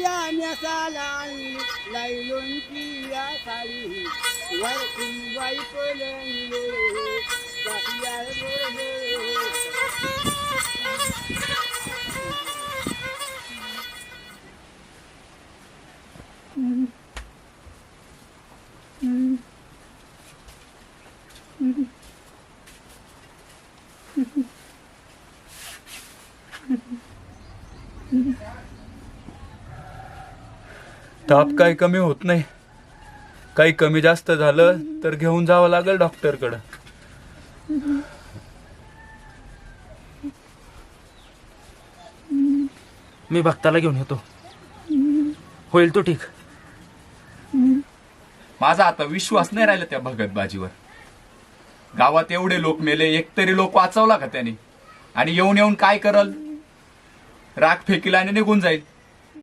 या नेसाला लैलूंची या साडी वरती बायकोले ताप काही कमी होत नाही. काही कमी जास्त झालं तर घेऊन जावं लागेल डॉक्टरकडं. मी भक्ताला घेऊन येतो, होईल तो ठीक. माझा आता विश्वास नाही राहिला त्या भगतबाजीवर. गावात एवढे लोक मेले, एकतरी लोक वाचवला का त्याने? आणि येऊन येऊन काय करल? राग फेकीला आणि निघून जाईल.